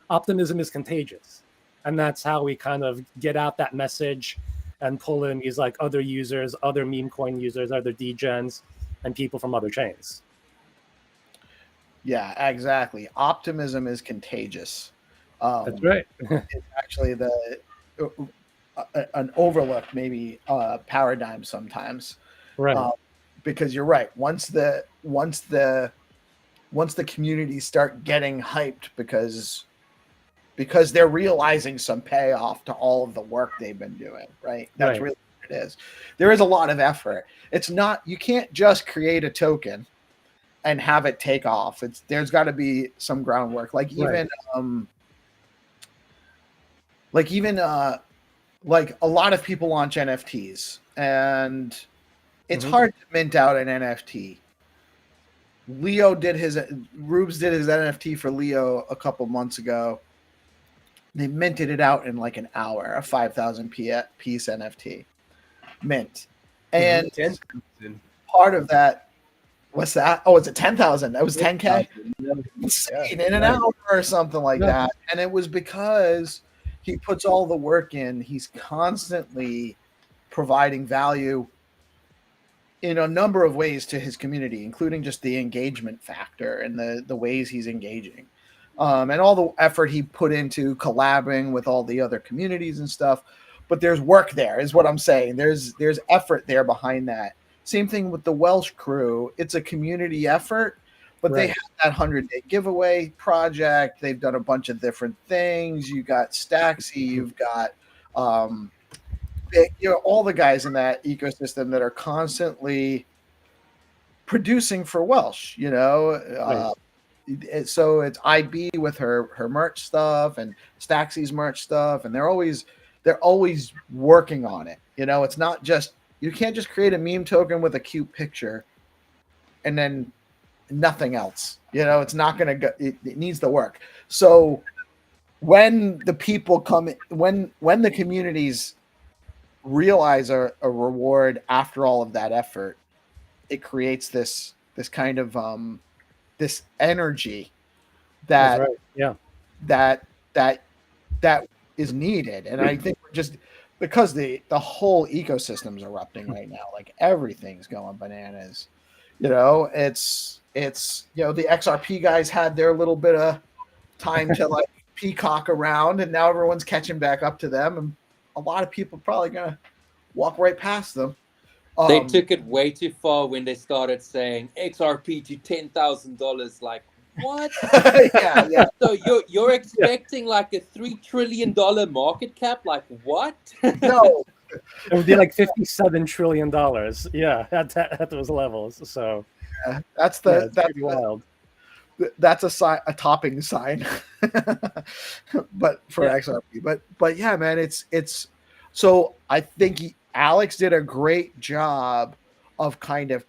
optimism is contagious. And that's how we kind of get out that message and pull in these like other users, other meme coin users, other degens, and people from other chains. Yeah, exactly. Optimism is contagious. That's right. It's actually an overlook, maybe paradigm sometimes. Right. Because you're right. Once the communities start getting hyped because they're realizing some payoff to all of the work they've been doing, right? That's really what it is. There is a lot of effort. It's not, you can't just create a token and have it take off. There's got to be some groundwork. Like even like a lot of people launch NFTs, and it's hard to mint out an NFT. Rubes did his NFT for Leo a couple months ago. They minted it out in like an hour, a 5,000 piece NFT mint. And part of that, what's that? Oh, it's a 10,000. That was 10K. Insane, in an hour or something like that. And it was because he puts all the work in. He's constantly providing value. in a number of ways to his community, including just the engagement factor and the ways he's engaging, and all the effort he put into collabing with all the other communities and stuff. But there's work there, is what I'm saying. There's effort there behind that. Same thing with the Welsh crew. It's a community effort, but they Right. have that 100-day giveaway project. They've done a bunch of different things. You got Staxy, you've got all the guys in that ecosystem that are constantly producing for Welsh. Right. So it's IB with her merch stuff and Staxy's merch stuff, and they're always working on it. It's not just, you can't just create a meme token with a cute picture and then nothing else. It's not going to go. It needs the work. So when the people come, when the communities realize a reward after all of that effort, it creates this kind of this energy That's that right. Yeah. that is needed. And I think just because the whole ecosystem's erupting right now, like everything's going bananas. It's the XRP guys had their little bit of time to like peacock around, and now everyone's catching back up to them, and a lot of people probably gonna walk right past them. They took it way too far when they started saying XRP to $10,000. Like, what? yeah. So you're expecting like a $3 trillion market cap? Like, what? No, It would be like $57 trillion. Yeah, at those levels. So that's it's pretty wild. That's a topping sign, but for XRP. But yeah, man, it's so I think Alex did a great job of kind of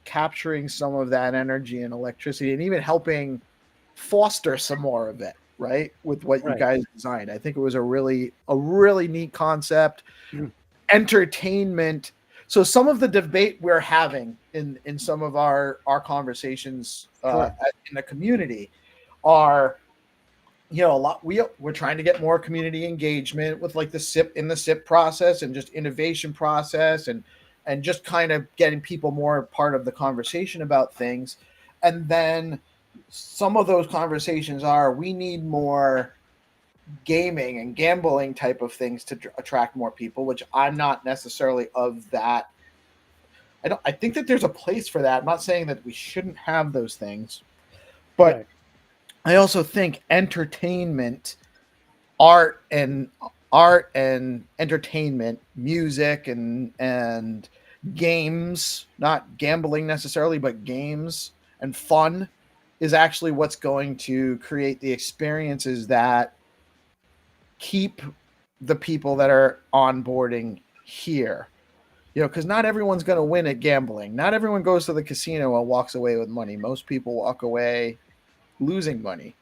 capturing some of that energy and electricity, and even helping foster some more of it, right? With what you guys designed. I think it was a really neat concept. Entertainment. So some of the debate we're having in some of our conversations in the community are, a lot. We're trying to get more community engagement with like the SIP process and just innovation process and just kind of getting people more part of the conversation about things. And then some of those conversations are, we need more gaming and gambling type of things to attract more people, which I'm not necessarily of that. I think that there's a place for that. I'm not saying that we shouldn't have those things, but I also think entertainment, art and entertainment, music and games, not gambling necessarily, but games and fun is actually what's going to create the experiences that keep the people that are onboarding here. Because not everyone's going to win at gambling. Not everyone goes to the casino and walks away with money. Most people walk away losing money.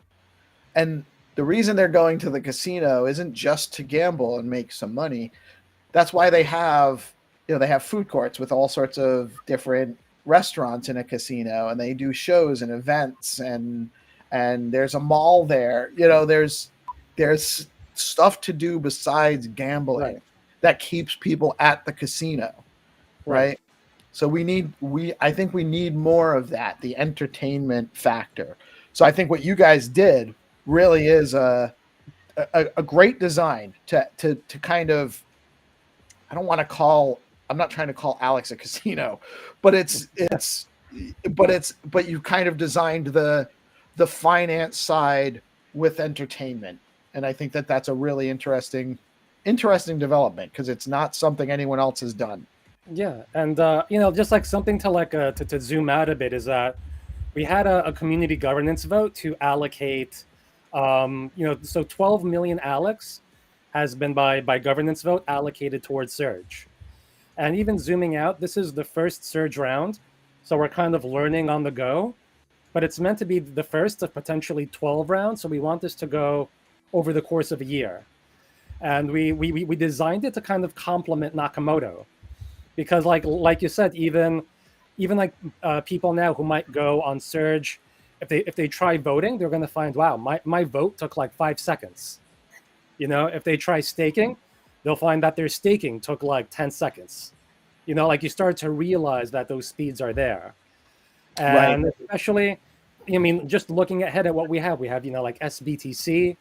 And the reason they're going to the casino isn't just to gamble and make some money. That's why they have food courts with all sorts of different restaurants in a casino, and they do shows and events, and there's a mall there. There's stuff to do besides gambling that keeps people at the casino, right? So I think we need more of that, the entertainment factor. So I think what you guys did really is a great design to kind of, I'm not trying to call Alex a casino, but but you kind of designed the finance side with entertainment. And I think that that's a really interesting development, because it's not something anyone else has done. Yeah, and just like something to zoom out a bit is that we had a community governance vote to allocate, so 12 million Alex has been by governance vote allocated towards Surge. And even zooming out, this is the first Surge round, so we're kind of learning on the go, but it's meant to be the first of potentially 12 rounds. So we want this to go over the course of a year. And we designed it to kind of complement Nakamoto, because like you said, even like people now who might go on Surge, if they try voting, they're going to find, wow, my vote took like 5 seconds. If they try staking, they'll find that their staking took like 10 seconds. Like you start to realize that those speeds are there. Right. And especially, I mean, just looking ahead at what we have, like SBTC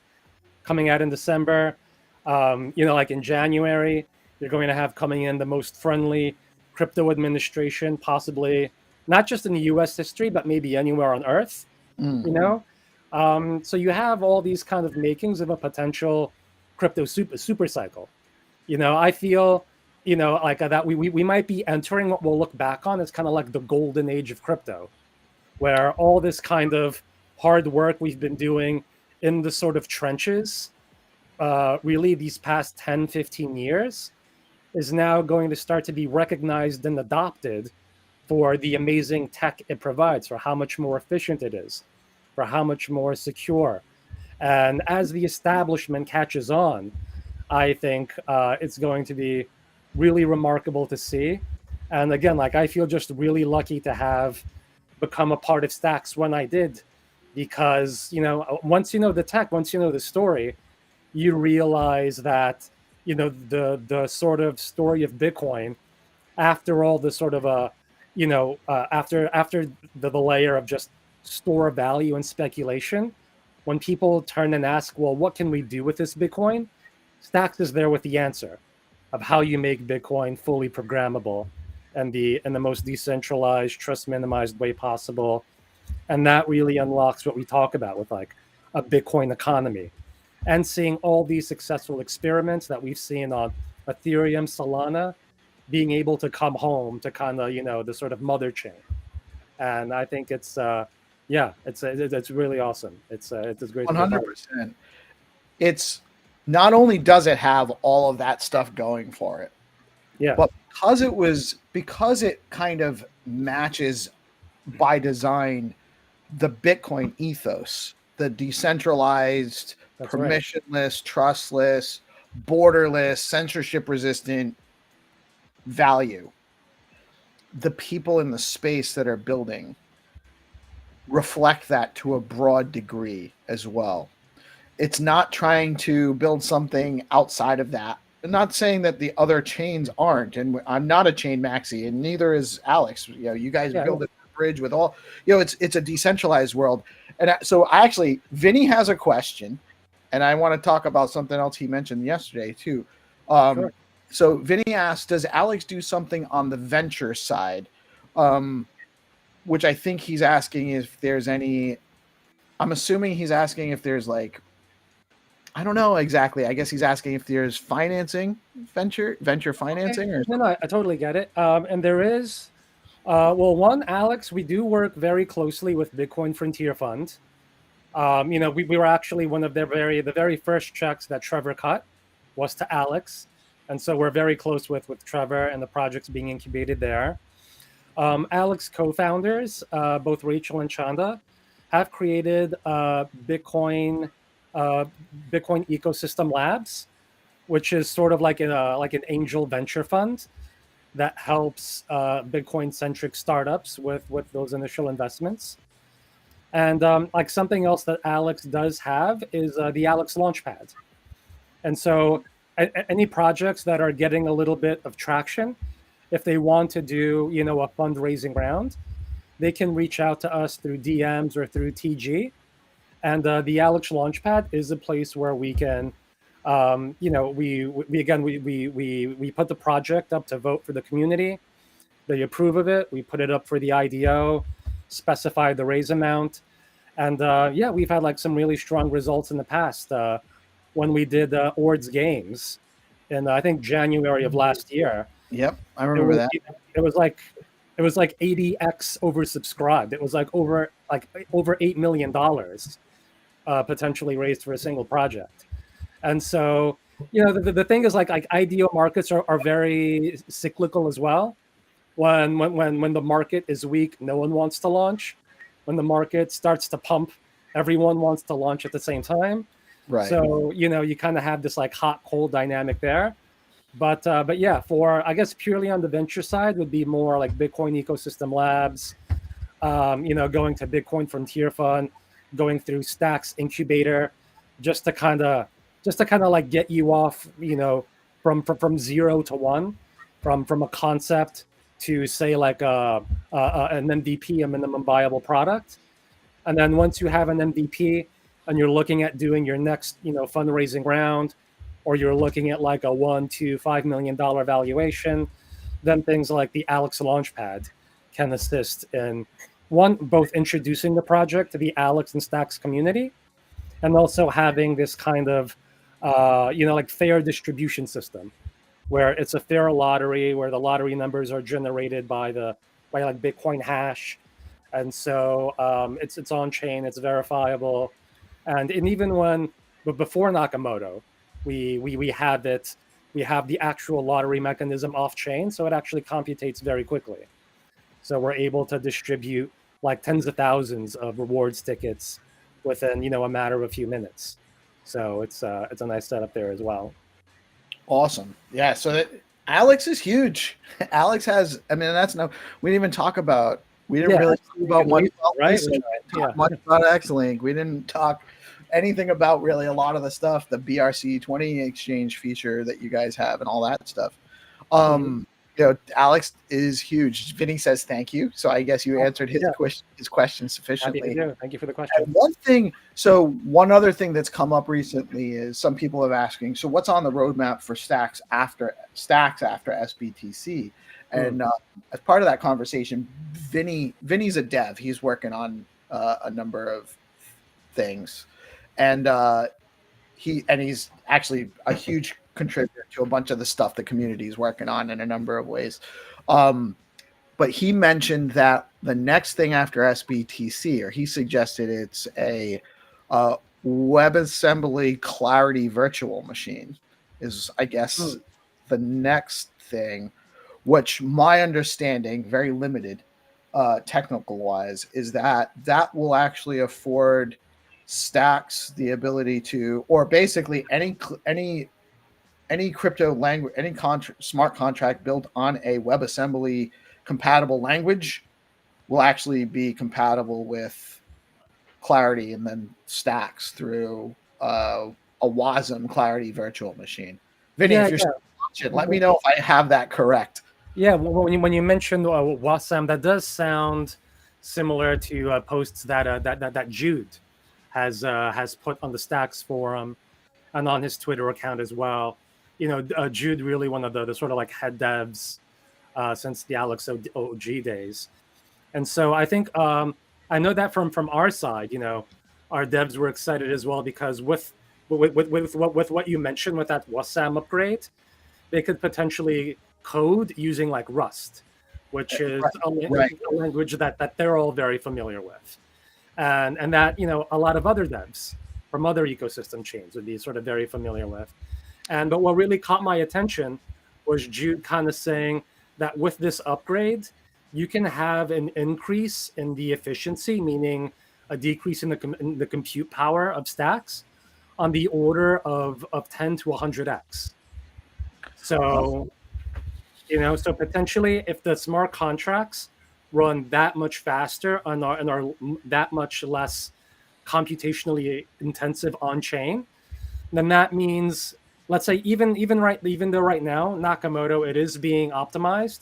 coming out in December. Like in January, you're going to have coming in the most friendly crypto administration, possibly not just in the US history, but maybe anywhere on Earth, So you have all these kind of makings of a potential crypto super cycle. I feel, like that we might be entering what we'll look back on as kind of like the golden age of crypto, where all this kind of hard work we've been doing in the sort of trenches, really these past 10, 15 years, is now going to start to be recognized and adopted for the amazing tech it provides, for how much more efficient it is, for how much more secure. And as the establishment catches on, I think it's going to be really remarkable to see. And again, like I feel just really lucky to have become a part of Stacks when I did, because once you know the tech, once you know the story, you realize that the sort of story of Bitcoin, after all the sort of after the layer of just store value and speculation, when people turn and ask, well, what can we do with this Bitcoin? Stacks is there with the answer of how you make Bitcoin fully programmable and in the most decentralized, trust minimized way possible. And that really unlocks what we talk about with like a Bitcoin economy, and seeing all these successful experiments that we've seen on Ethereum, Solana, being able to come home to kind of, the sort of mother chain. And I think it's really awesome. It's great. 100%. It's not only does it have all of that stuff going for it, but because it kind of matches by design the Bitcoin ethos, the decentralized, permissionless, trustless, borderless, censorship resistant value. The people in the space that are building reflect that to a broad degree as well. It's not trying to build something outside of that. I'm not saying that the other chains aren't, and I'm not a chain maxi, and neither is Alex. You guys build a bridge with all. It's a decentralized world, and so Vinny has a question, and I want to talk about something else he mentioned yesterday too. Sure. So Vinny asked, "Does Alex do something on the venture side?" Which I think he's asking if there's any. I'm assuming he's asking if there's like. I don't know exactly. I guess he's asking if there's financing, venture financing, or no, I totally get it. And there is, one, Alex, we do work very closely with Bitcoin Frontier Fund. We were actually one of the very first checks that Trevor cut was to Alex, and so we're very close with Trevor and the projects being incubated there. Alex co-founders, both Rachel and Chanda, have created Bitcoin Ecosystem Labs, which is sort of like an angel venture fund that helps Bitcoin-centric startups with those initial investments. And like something else that Alex does have is the Alex Launchpad. And so any projects that are getting a little bit of traction, if they want to do a fundraising round, they can reach out to us through DMs or through TG. And the Alex Launchpad is a place where we can, we put the project up to vote for the community. They approve of it. We put it up for the IDO, specify the raise amount. And we've had like some really strong results in the past. When we did Ord's Games in, I think, January of last year. Yep, I remember that. It was like 80x oversubscribed. It was like over $8 million. Potentially raised for a single project. And so, the thing is like IDO markets are very cyclical as well. When the market is weak, no one wants to launch. When the market starts to pump, everyone wants to launch at the same time. Right. So, you kind of have this like hot cold dynamic there. But yeah, for I guess purely on the venture side would be more like Bitcoin Ecosystem Labs, going to Bitcoin Frontier Fund, going through Stacks Incubator, just to kind of like get you off, from 0 to 1, from a concept to say like an MVP, a minimum viable product. And then once you have an MVP and you're looking at doing your next, fundraising round, or you're looking at like a $1 to $5 million valuation, then things like the Alex Launchpad can assist in both introducing the project to the Alex and Stacks community, and also having this kind of, like fair distribution system, where it's a fair lottery, where the lottery numbers are generated by like Bitcoin hash, and so it's on chain, it's verifiable, and even but before Nakamoto, we have the actual lottery mechanism off chain, so it actually computates very quickly. So we're able to distribute like tens of thousands of rewards tickets within a matter of a few minutes. So it's a nice setup there as well. Awesome. Yeah. So Alex is huge. Alex has. I mean, we didn't even talk about. We didn't really talk about much about X-Link. We didn't talk anything about really a lot of the stuff, the BRC20 exchange feature that you guys have and all that stuff. Alex is huge. Vinny says thank you. So I guess you answered his question sufficiently. Thank you for the question. And one other thing that's come up recently is some people are asking, so what's on the roadmap for Stacks after SBTC? And as part of that conversation, Vinny's a dev. He's working on a number of things, and he's actually a huge contributor to a bunch of the stuff the community is working on in a number of ways. But he mentioned that the next thing after SBTC, or he suggested it's a WebAssembly Clarity virtual machine is, I guess, the next thing, which my understanding, very limited technical wise, is that will actually afford Stacks the ability to, or basically any crypto language, any smart contract built on a WebAssembly compatible language will actually be compatible with Clarity and then Stacks through a WASM Clarity virtual machine. Vinny, if you're still watching, let me know if I have that correct. Yeah, when you mentioned WASM, that does sound similar to posts that Jude has put on the Stacks forum and on his Twitter account as well. Jude really one of the sort of like head devs since the Alex OG days, and so I think I know that from our side, our devs were excited as well, because with what you mentioned with that WASM upgrade, they could potentially code using like Rust, which is a language that they're all very familiar with, and that a lot of other devs from other ecosystem chains would be sort of very familiar with. But what really caught my attention was Jude kind of saying that with this upgrade, you can have an increase in the efficiency, meaning a decrease in the compute power of Stacks on the order of 10 to 100x. So, so potentially if the smart contracts run that much faster and are that much less computationally intensive on chain, then that means, let's say even though right now Nakamoto, it is being optimized,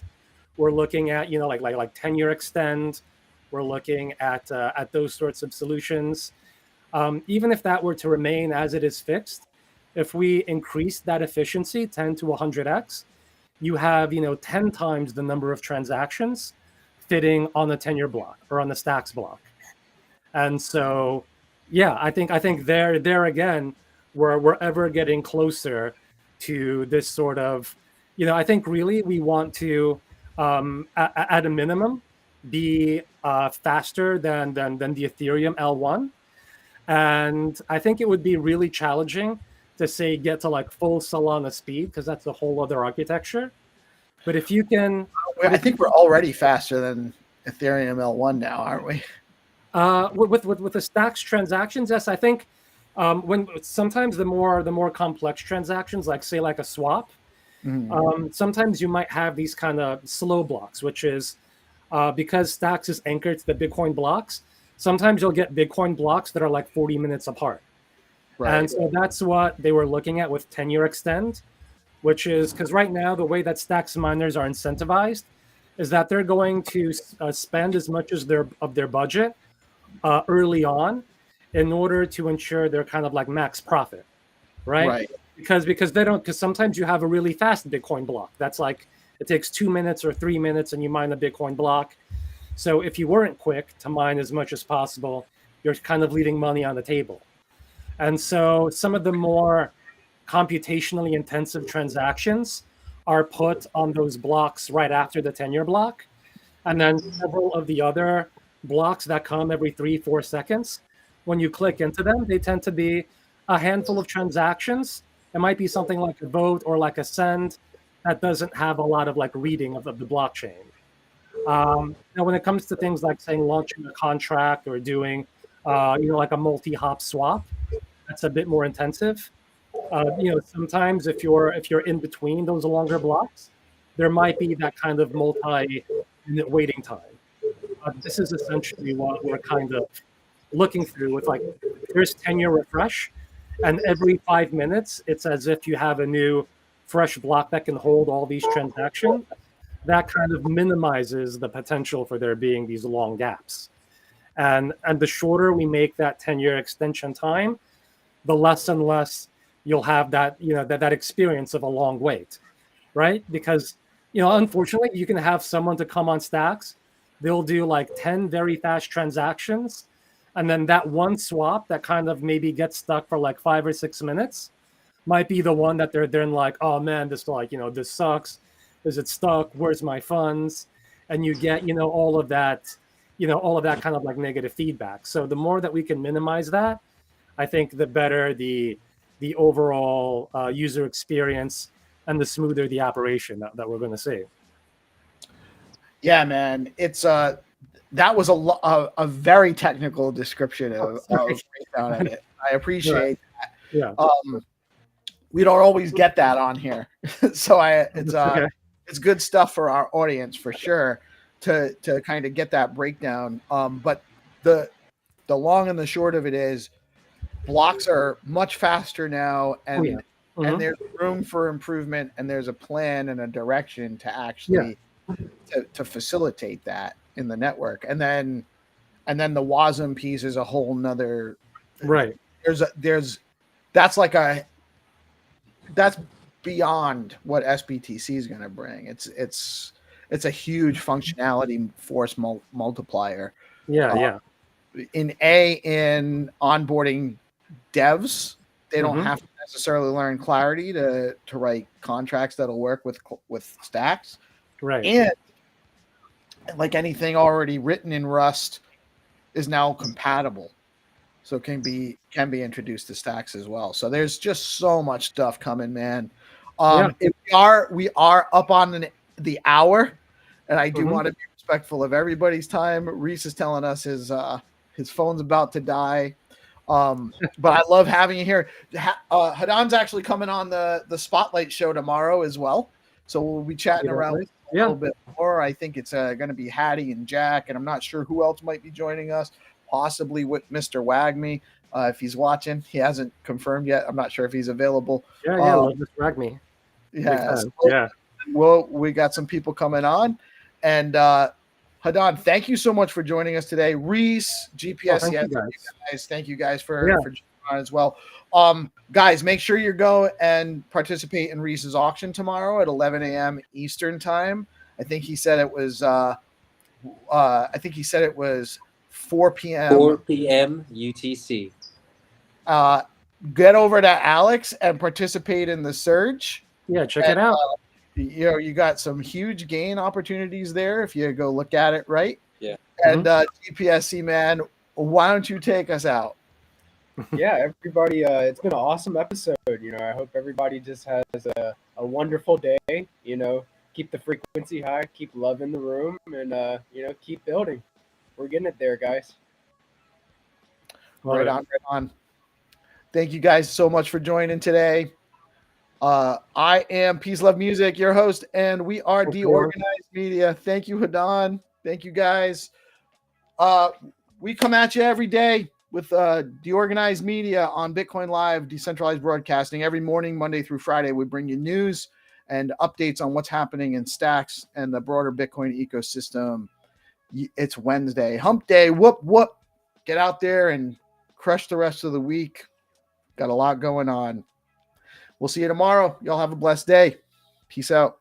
we're looking at like 10-year extend, we're looking at those sorts of solutions. Even if that were to remain as it is fixed, if we increase that efficiency 10 to 100x, you have 10 times the number of transactions fitting on the 10-year block or on the Stacks block. And so I think there again, we're ever getting closer to this sort of, I think really we want to, at a minimum, be faster than the Ethereum L1. And I think it would be really challenging to say get to like full Solana speed, because that's a whole other architecture. But if you can... I think we're already faster than Ethereum L1 now, aren't we? With the Stacks transactions, yes, I think when sometimes the more complex transactions, like say like a swap, sometimes you might have these kind of slow blocks, which is because Stacks is anchored to the Bitcoin blocks. Sometimes you'll get Bitcoin blocks that are like 40 minutes apart. Right. And so that's what they were looking at with 10-year extend, which is because right now the way that Stacks miners are incentivized is that they're going to spend as much as their budget early on in order to ensure they're kind of like max profit, right? Because they don't, because sometimes you have a really fast Bitcoin block that's like it takes 2 minutes or 3 minutes and you mine a Bitcoin block. So if you weren't quick to mine as much as possible, you're kind of leaving money on the table. And so some of the more computationally intensive transactions are put on those blocks right after the 10-year block. And then several of the other blocks that come every 3-4 seconds, when you click into them, they tend to be a handful of transactions. It might be something like a vote or like a send that doesn't have a lot of like reading of the blockchain. Now, when it comes to things like saying launching a contract or doing, like a multi-hop swap, that's a bit more intensive. Sometimes if you're in between those longer blocks, there might be that kind of multi-minute waiting time. This is essentially what we're kind of looking through with like, here's 10-year refresh, and every 5 minutes, it's as if you have a new fresh block that can hold all these transactions. That kind of minimizes the potential for there being these long gaps. And the shorter we make that 10-year extension time, the less and less you'll have that, that experience of a long wait, right? Because, unfortunately, you can have someone to come on Stacks, they'll do like 10 very fast transactions, and then that one swap that kind of maybe gets stuck for like 5 or 6 minutes might be the one that they're then like, oh man, this this sucks. Is it stuck? Where's my funds? And you get, all of that kind of like negative feedback. So the more that we can minimize that, I think the better the overall user experience and the smoother the operation that we're going to see. Yeah, man, it's that was a very technical description of breakdown of it. I appreciate that. Yeah. We don't always get that on here, so it's good stuff for our audience for sure to kind of get that breakdown. But the long and the short of it is, blocks are much faster now, and and there's room for improvement, and there's a plan and a direction to actually to facilitate that in the network. And then the WASM piece is a whole nother right. That's beyond what SBTC is going to bring. It's a huge functionality force multiplier. Yeah. In onboarding devs, they don't have to necessarily learn Clarity to write contracts that'll work with Stacks. Right. And like anything already written in Rust is now compatible, so it can be introduced to Stacks as well. So there's just so much stuff coming, man. If we are up on the hour, and I do want to be respectful of everybody's time. Reece is telling us his phone's about to die. But I love having you here. Hadan's actually coming on the Spotlight show tomorrow as well. So we'll be chatting around a little bit more. I think it's going to be Hattie and Jack, and I'm not sure who else might be joining us, possibly with Mr. Wagme. If he's watching, he hasn't confirmed yet. I'm not sure if he's available. Love Mr. Wagme. Yeah. We got some people coming on. And Hadan, thank you so much for joining us today. Reece, GPSC, thank you guys for joining on as well. Guys, make sure you go and participate in Reece's auction tomorrow at 11 a.m. Eastern time. I think he said it was 4 p.m. 4 p.m. UTC. Get over to Alex and participate in the surge. Yeah, check it out. You got some huge gain opportunities there if you go look at it, right? Yeah. And GPSC, man, why don't you take us out? Yeah, everybody, it's been an awesome episode. I hope everybody just has a wonderful day. Keep the frequency high, keep love in the room, and keep building. We're getting it there, guys. Right on. Thank you guys so much for joining today. I am PeaceLoveMusic, your host, and we are DeOrganized Media. Thank you, Hadan. Thank you, guys. We come at you every day with DeOrganized Media on Bitcoin Live, Decentralized Broadcasting. Every morning, Monday through Friday, we bring you news and updates on what's happening in Stacks and the broader Bitcoin ecosystem. It's Wednesday, hump day, whoop, whoop. Get out there and crush the rest of the week. Got a lot going on. We'll see you tomorrow. Y'all have a blessed day. Peace out.